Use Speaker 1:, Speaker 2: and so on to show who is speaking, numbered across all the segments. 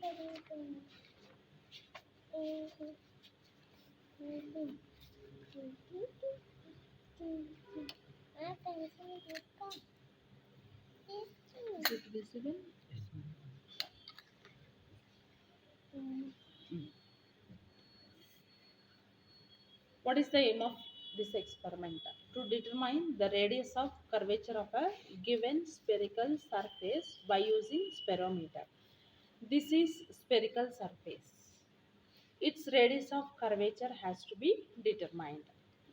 Speaker 1: Is it visible? What is the aim of this experiment? To determine the radius of curvature of a given spherical surface by using spherometer. This is spherical surface. Its radius of curvature has to be determined.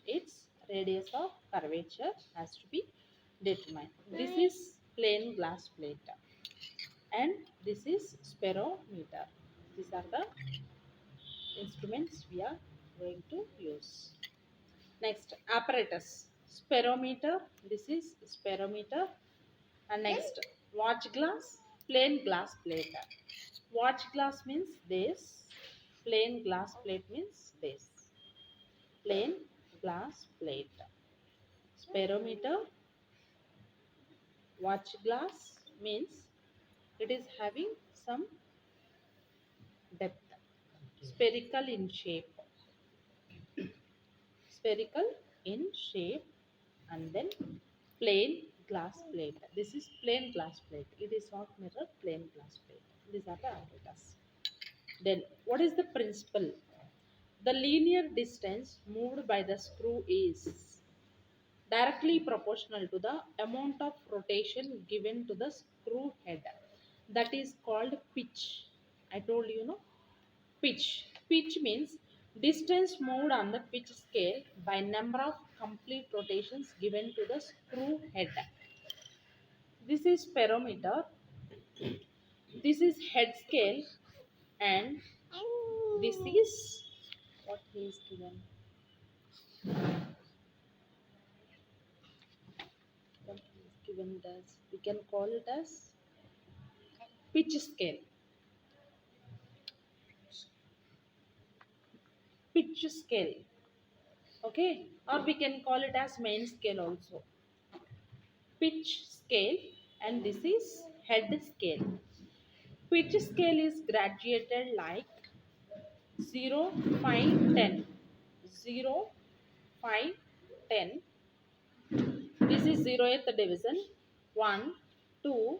Speaker 1: Its radius of curvature has to be determined. This is plain glass plate and this is spherometer. These are the instruments we are going to use. Next, apparatus. Spherometer. This is spherometer. And next, watch glass. Plain glass plate. Watch glass means this. Plain glass plate means this. Plain glass plate. Spherometer. Watch glass means it is having some depth. Spherical in shape. Spherical in shape and then plain glass plate. This is plain glass plate. It is not mirror, plain glass plate. These are the apparatus. Then what is the principle? The linear distance moved by the screw is directly proportional to the amount of rotation given to the screw head. That is called pitch. I told you, no? Pitch. Pitch means distance moved on the pitch scale by number of complete rotations given to the screw head. This is spherometer. This is head scale and this is what he is given. What he is given it as. We can call it as pitch scale. Pitch scale. Okay, or we can call it as main scale also. Pitch scale and this is head scale. Pitch scale is graduated like 0, 5, 10. 0, 5, 10. This is 0th division. 1, 2,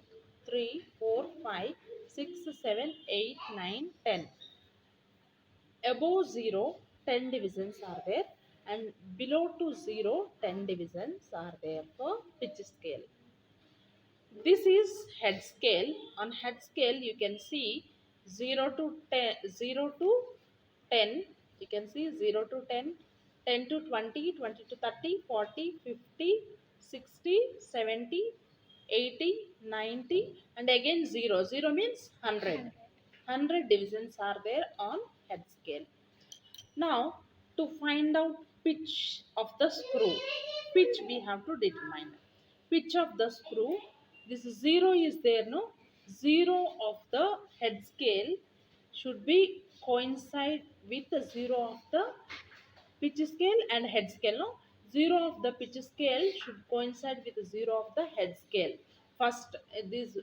Speaker 1: 3, 4, 5, 6, 7, 8, 9, 10. Above 0, 10 divisions are there and below to 0, 10 divisions are there for pitch scale. This is head scale. On head scale you can see 0 to 10, 0 to 10. You can see 0 to 10, 10 to 20, 20 to 30, 40, 50, 60, 70, 80, 90 and again 0. 0 means 100. 100 divisions are there on head scale. Now to find out pitch of the screw, pitch we have to determine. Pitch of the screw, this 0 is there, no? 0 of the head scale should be coincide with the 0 of the pitch scale and head scale, no? 0 of the pitch scale should coincide with the 0 of the head scale. First, these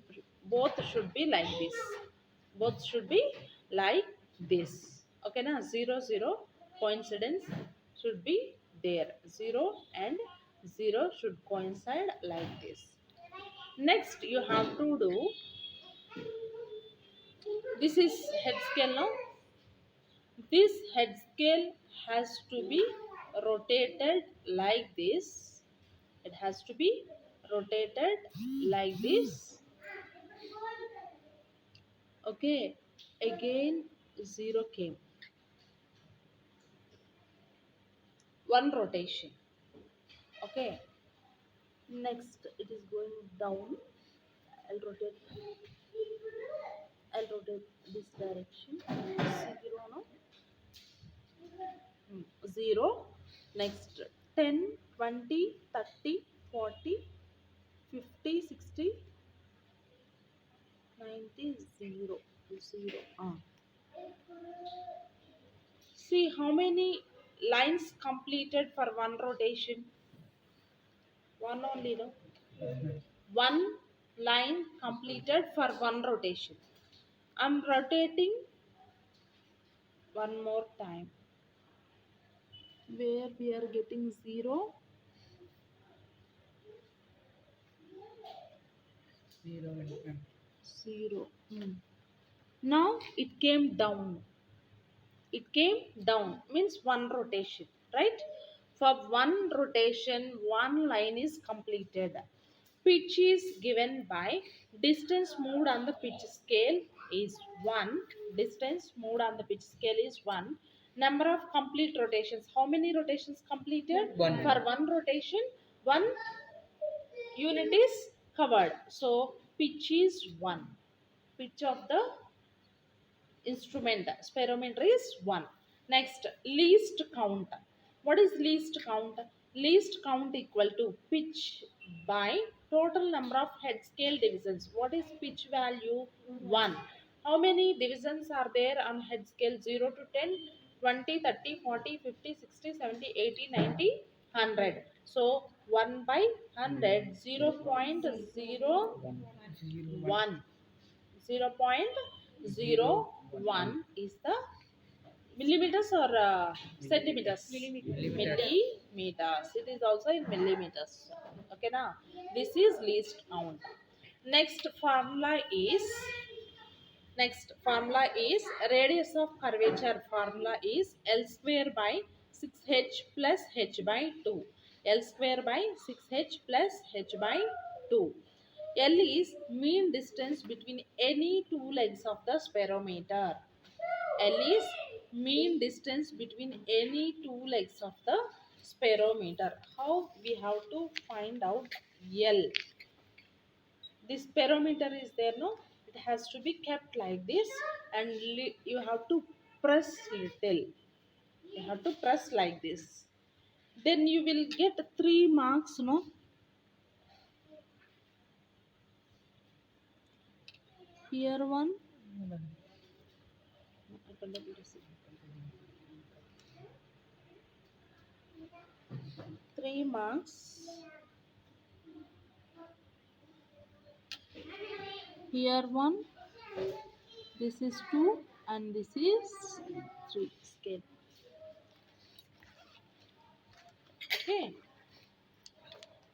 Speaker 1: both should be like this. Both should be like this. Okay, na? 0, 0 coincidence should be there. 0 and 0 should coincide like this. Next, you have to do, this is head scale now. This head scale has to be rotated like this. It has to be rotated like this. Okay, again 0 came. One rotation. Okay, next it is going down. I'll rotate this direction. 0 now. 0. Next 10, 20, 30, 40, 50, 60, 90, 0. 0. See how many lines completed for one rotation? One only, no? One line completed for one rotation. I'm rotating one more time. Where we are getting 0. 0. Now it came down. It came down means one rotation, right? For one rotation, one line is completed. Pitch is given by distance moved on the pitch scale is 1. Distance moved on the pitch scale is 1. Number of complete rotations. How many rotations completed?
Speaker 2: One.
Speaker 1: For one rotation, one unit is covered. So pitch is 1. Pitch of the instrument spherometer is 1. Next, least count. What is least count? Least count equal to pitch by total number of head scale divisions. What is pitch value? 1. How many divisions are there on head scale? 0 to 10, 20, 30, 40, 50, 60, 70, 80, 90, 100. So 1 by 100, 0.01. 0.01 is the millimeters or centimeters? Millimeters. It is also in millimeters. Okay, now this is least count. Next formula is radius of curvature. Formula is L square by 6h plus h by 2. L square by 6h plus h by 2. L is mean distance between any two legs of the spherometer. L is mean distance between any two legs of the spherometer. How we have to find out L? This spherometer is there, no? It has to be kept like this, and you have to press little. You have to press like this. Then you will get 3 marks, no? Here one. 3 marks. Here one. This is 2 and this is 3 scale. Okay.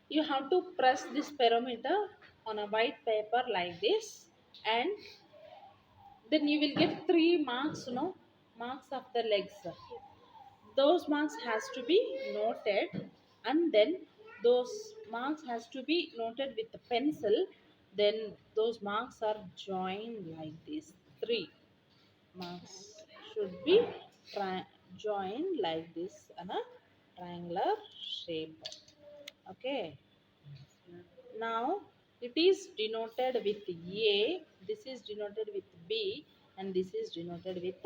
Speaker 1: You have to press this parameter on a white paper like this, and then you will get 3 marks, no? Marks of the legs. Those marks has to be noted, and then those marks has to be noted with the pencil. Then those marks are joined like this. 3 marks should be joined like this in a triangular shape. Okay, now it is denoted with A, this is denoted with B, and this is denoted with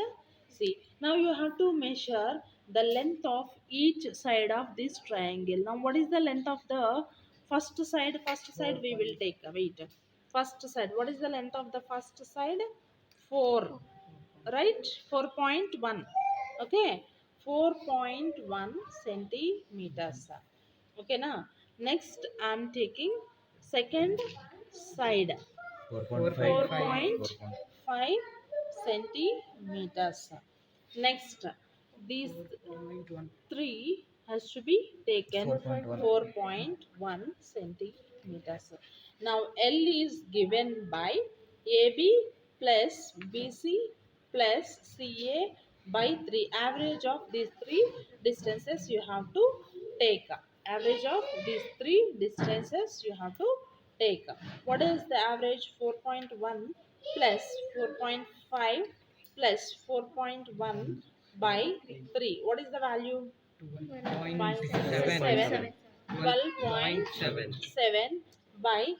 Speaker 1: C. Now you have to measure the length of each side of this triangle. Now what is the length of the first side? First side we will take. Wait. First side. What is the length of the first side? 4. Right? 4.1. Okay. 4.1 centimeters. Okay, now next I am taking second side. 4.5 centimeters. Next, these 3 has to be taken 4.1 centimeters. Now L is given by AB plus BC plus CA by 3. Average of these 3 distances you have to take. Average of these 3 distances you have to take. What is the average? 4.1 plus 4.5 plus 4.1 by 3. What is the value? 12.7. 12.7 by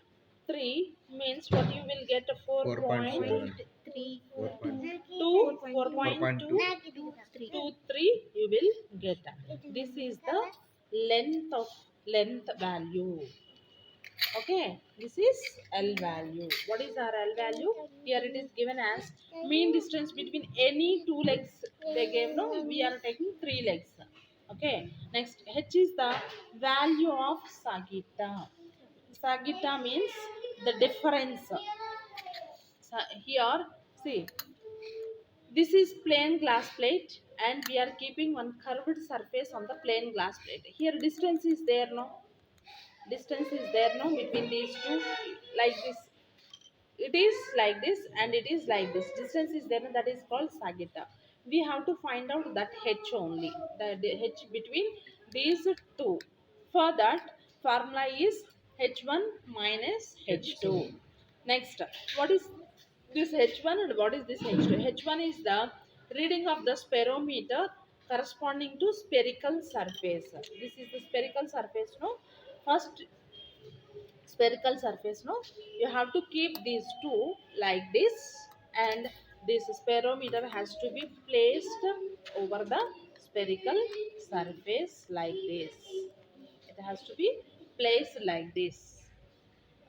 Speaker 1: 3 means what you will get? 4.3. 4.223 you will get. This is the length value. Okay, this is L value. What is our L value? Here it is given as mean distance between any two legs. They gave, no, we are taking 3 legs. Okay, next H is the value of sagitta. Sagitta means the difference. So here See, this is plain glass plate and we are keeping one curved surface on the plain glass plate. Here distance is there, no? Distance is there, no, between these two, like this. It is like this and it is like this. Distance is there, that is called sagitta. We have to find out that h only, the h between these two. For that, formula is h1 minus h2. Next, what is this h1 and what is this h2? H1 is the reading of the spherometer corresponding to spherical surface. This is the spherical surface, no? First spherical surface, no, you have to keep these two like this, and this spherometer has to be placed over the spherical surface like this. It has to be placed like this.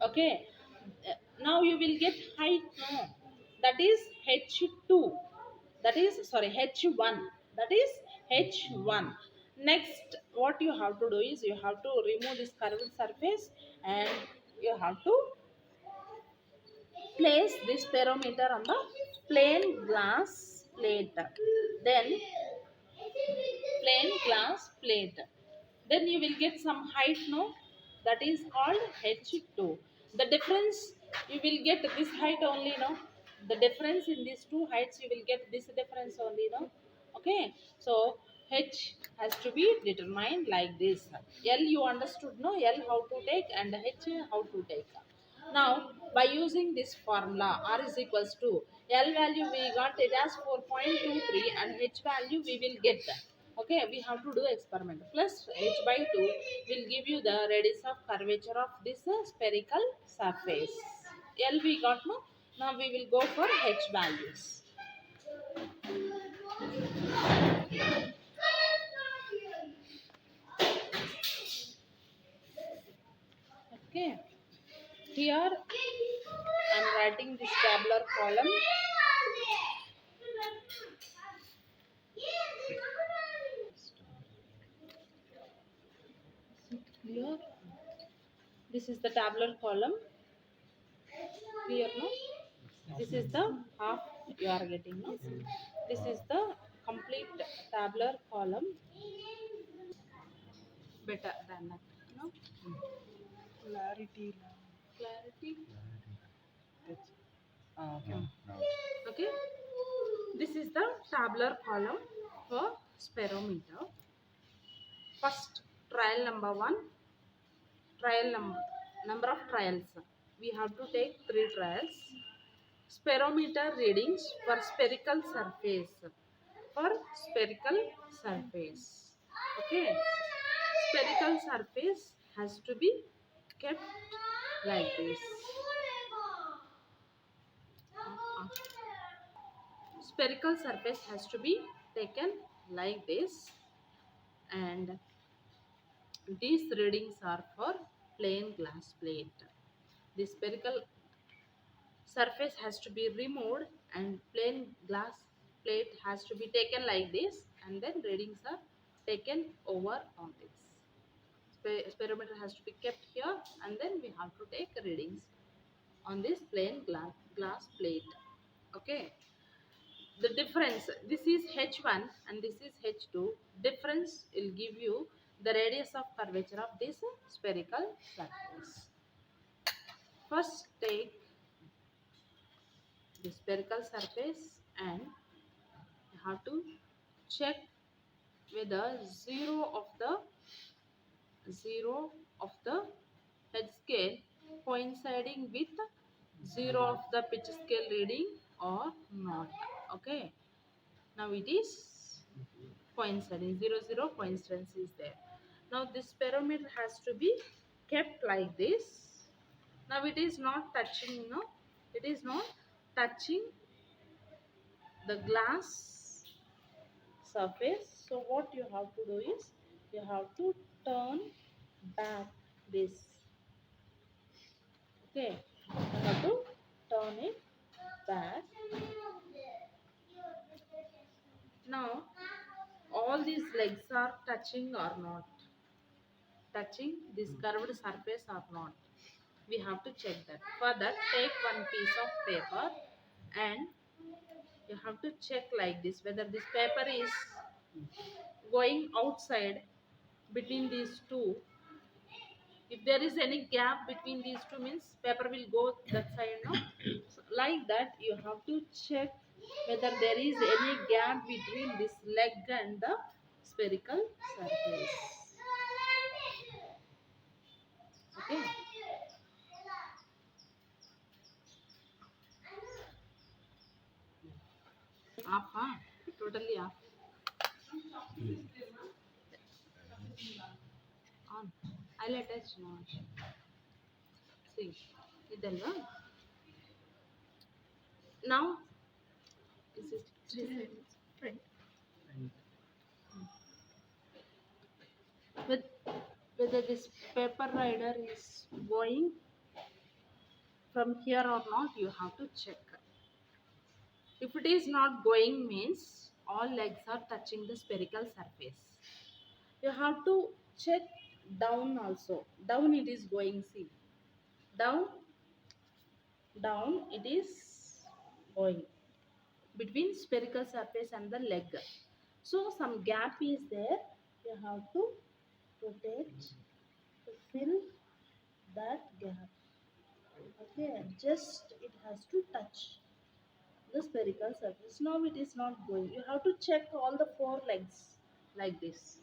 Speaker 1: Okay. Now you will get height, no, that is h2, that is sorry h1, that is h1. Next, what you have to do is you have to remove this curved surface and you have to place this parameter on the plain glass plate. Then plain glass plate, then you will get some height, no, that is called h2. The difference, you will get this height only, no, the difference in these two heights, you will get this difference only, no. Okay, so h has to be determined like this. L you understood, no, L how to take and h how to take. Now, by using this formula, R is equals to L value we got it as 4.23 and H value we will get that. Okay, we have to do experiment. Plus H by 2 will give you the radius of curvature of this spherical surface. L we got, no? Now we will go for H values. Okay, here I am writing this tabular column. Clear? This is the tabular column. Clear, no? This is the half you are getting, no? This is the complete tabular column. Better than that, no?
Speaker 2: Clarity.
Speaker 1: Clarity.
Speaker 2: That's, okay.
Speaker 1: Okay. This is the tabular column for spherometer. First, trial number 1. Trial number of trials. We have to take 3 trials. Spherometer readings for spherical surface. For spherical surface. Okay. Spherical surface has to be kept like this. Spherical surface has to be taken like this, and these readings are for plain glass plate. The spherical surface has to be removed and plain glass plate has to be taken like this, and then readings are taken over on this. Spherometer has to be kept here, and then we have to take readings on this plain glass plate. Okay, the difference, this is h1 and this is h2. Difference will give you the radius of curvature of this spherical surface. First, take the spherical surface and you have to check whether zero of the head scale coinciding with zero of the pitch scale reading or not. Okay, now it is coinciding, 0 coincidence is there. Now this parameter has to be kept like this. Now it is not touching, no, it is not touching the glass surface. So what you have to do is you have to turn back this. Okay, you have to turn it back. Now all these legs are touching or not touching this curved surface or not, we have to check that. For that, take one piece of paper and You have to check like this whether this paper is going outside between these two. If there is any gap between these two means paper will go that side, no? So like that you have to check whether there is any gap between this leg and the spherical surface. Okay. Off, huh? Totally off. On. I'll attach now. See. ಇದಲ್ವಾ? Now is it this front?
Speaker 2: And
Speaker 1: With whether this paper rider is going from here or not, you have to check. If it is not going means all legs are touching the spherical surface. You have to check down also. Down it is going, see. Down, down it is going between spherical surface and the leg. So some gap is there. You have to rotate to fill that gap. Okay, just it has to touch the spherical surface. Now it is not going. You have to check all the four legs like this.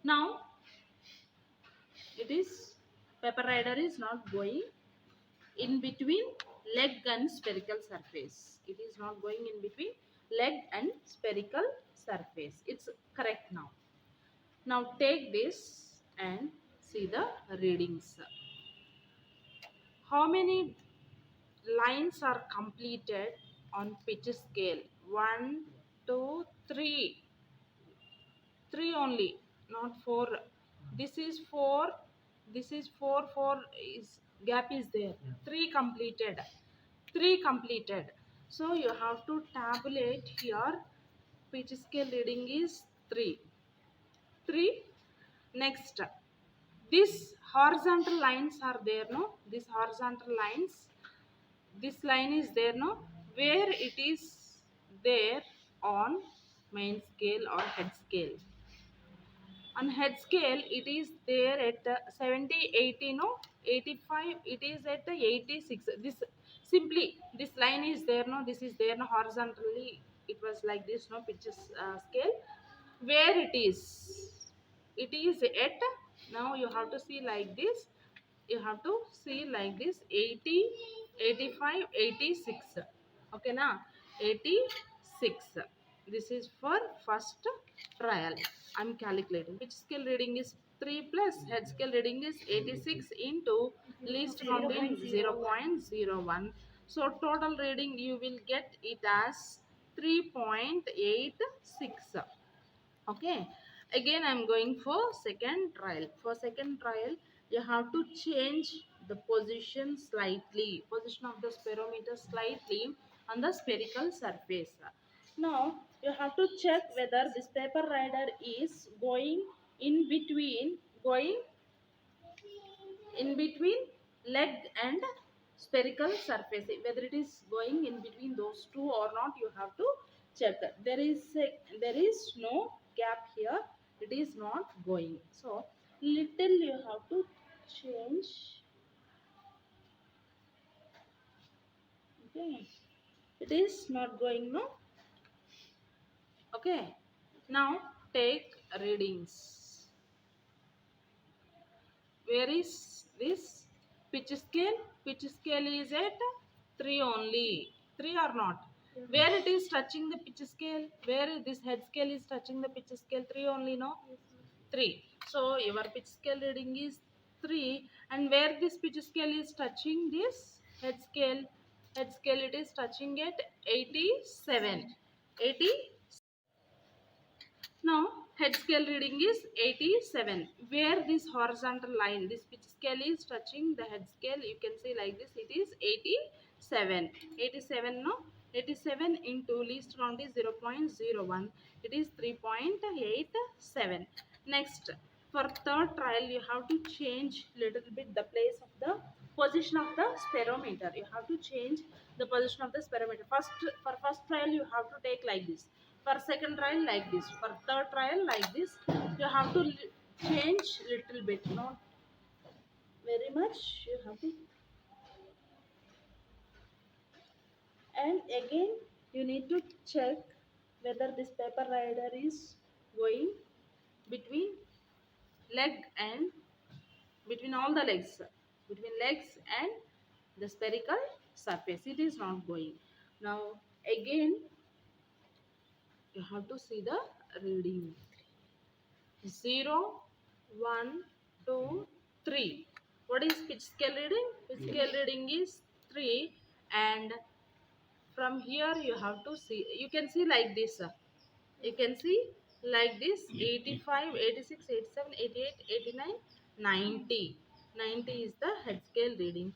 Speaker 1: Now it is paper rider is not going in between leg and spherical surface. It is not going in between leg and spherical surface. It's correct now. Now take this and see the readings. How many lines are completed on pitch scale? 1, 2, 3. 3 only, not 4. This is 4. This is 4. 4 is gap is there. 3 completed. 3 completed. So you have to tabulate here. Pitch scale reading is 3. 3. Next, these horizontal lines are there, no? These horizontal lines, this line is there, no? Where it is there on main scale or head scale. On head scale it is there at 70, 80, no, 85, it is at 86. This simply this line is there, no, this is there, no, horizontally it was like this, no, pitches scale where it is at, now you have to see like this, you have to see like this, 80, 85, 86. Okay na, 86. This is for first trial. I'm calculating which scale reading is 3 plus head scale reading is 86 into least count in 0.01. So total reading you will get it as 3.86. Okay, again I'm going for second trial. For second trial you have to change the position slightly, position of the spherometer slightly on the spherical surface. Now you have to check whether this paper rider is going in between, going in between leg and spherical surface, whether it is going in between those two or not, you have to check. There is no gap here, it is not going, so little you have to change. Okay, it is not going, no. Okay, now take readings. Where is this pitch scale? Pitch scale is at 3 only. 3 or not? Yeah. Where it is touching the pitch scale? Where this head scale is touching the pitch scale? 3 only, no? Yes, 3. So your pitch scale reading is 3. And where this pitch scale is touching this head scale? Head scale it is touching at 87. 80. Now head scale reading is 87. Where this horizontal line, this pitch scale is touching the head scale, you can see like this, it is 87. 87, no? 87 into least count is 0.01. It is 3.87. Next, for third trial, you have to change little bit the place of the position of the spherometer. You have to change the position of the spherometer. For first trial you have to take like this. For second trial like this. For third trial like this. You have to change little bit, not very much. You have to, and again you need to check whether this paper rider is going between leg and between all the legs, between legs and the spherical surface. It is not going. Now again you have to see the reading. 0, 1, 2, 3. What is pitch scale reading? Pitch scale reading is 3, and from here you have to see, you can see like this. You can see like this: 85, 86, 87, 88, 89, 90. 90 is the head scale reading.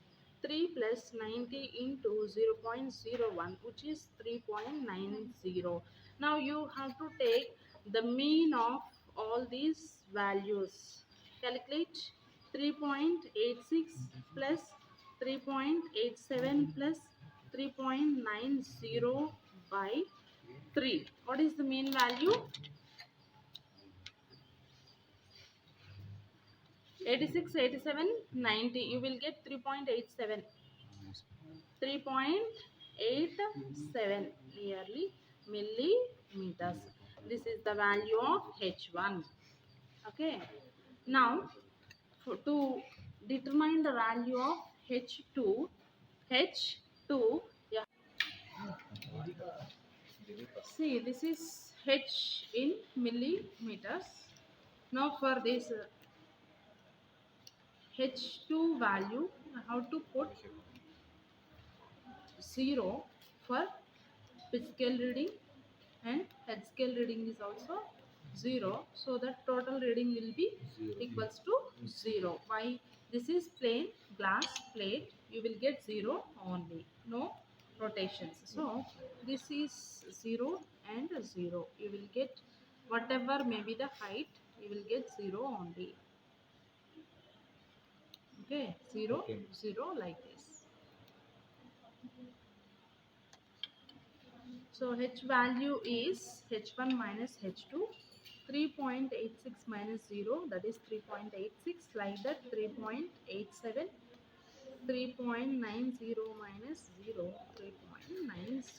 Speaker 1: 3 plus 90 into 0.01, which is 3.90. Now you have to take the mean of all these values. Calculate 3.86 plus 3.87 plus 3.90 by 3. What is the mean value? 86, 87, 90. You will get 3.87. 3.87 nearly millimeters. This is the value of H1. Okay. Now, to determine the value of H2, H2, yeah. See, this is H in millimeters. Now for this H2 value, I have to put 0 for pitch scale reading, and head scale reading is also 0. So the total reading will be equals to 0. Why? This is plain glass plate. You will get 0 only. No rotations. So this is 0 and 0. You will get whatever may be the height. You will get 0 only. Okay, 0, okay. 0 like this. So H value is H1 minus H2. 3.86 minus 0, that is 3.86, like that. 3.87. 3.90 minus 0, 3.90.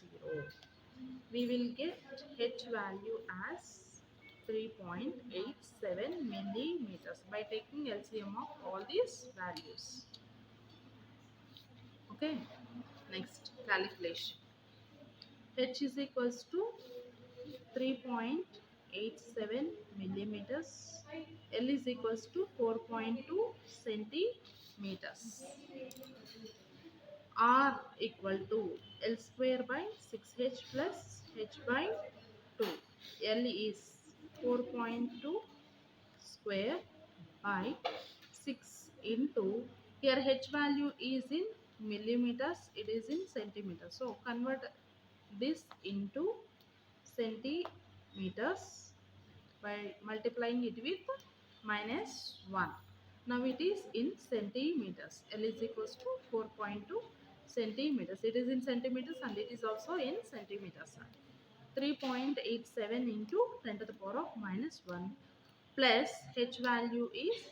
Speaker 1: We will get H value as 3.87 millimeters by taking LCM of all these values. Okay, next calculation. H is equals to 3.87 millimeters. L is equals to 4.2 centimeters. R equal to L square by 6H plus H by 2. L is 4.2 square by 6 into, here H value is in millimeters, it is in centimeters. So convert this into centimeters by multiplying it with minus 1. Now it is in centimeters. L is equals to 4.2 centimeters. It is in centimeters and it is also in centimeters. 3.87 into 10 to the power of minus 1 plus H value is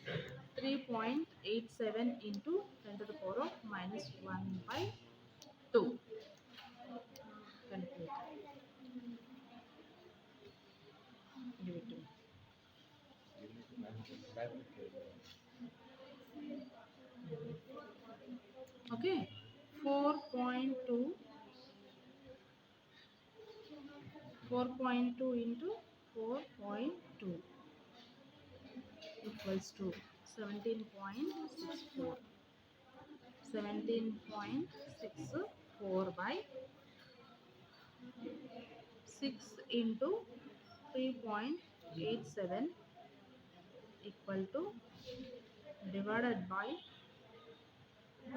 Speaker 1: 3.87 into 10 to the power of minus 1 by 2. Calculate. Give it to me. Okay, 4.2 into 4.2 equals to 17.64. 17.64 by 6 into 3.87 equal to divided by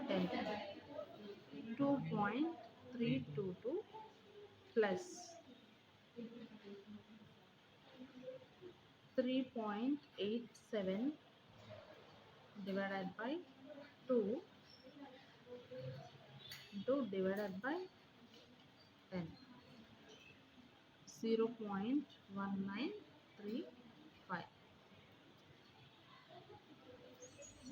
Speaker 1: 10. 2.322 plus 3.87 divided by 2 into divided by 10. 0.1935.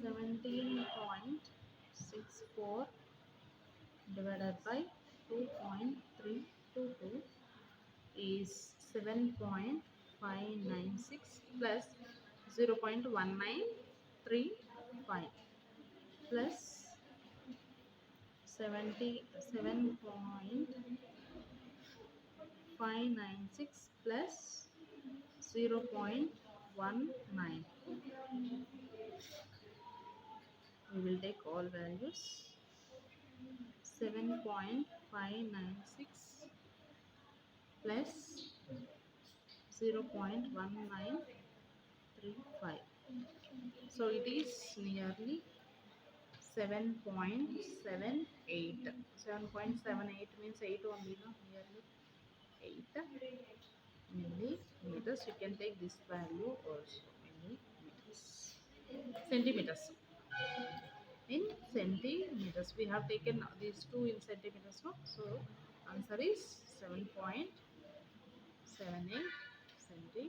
Speaker 1: 17.64 divided by 2.322 is 7.596 plus 0.1935 plus 77.596 plus 0.19. We will take all values. 7.596 plus 0.1935. So it is nearly 7.78. 7.78 means 8 only, no? Nearly 8 millimeters. You can take this value also, millimeters. Centimeters. In centimeters. We have taken these two in centimeters, no? So answer is 7.78 centimeters.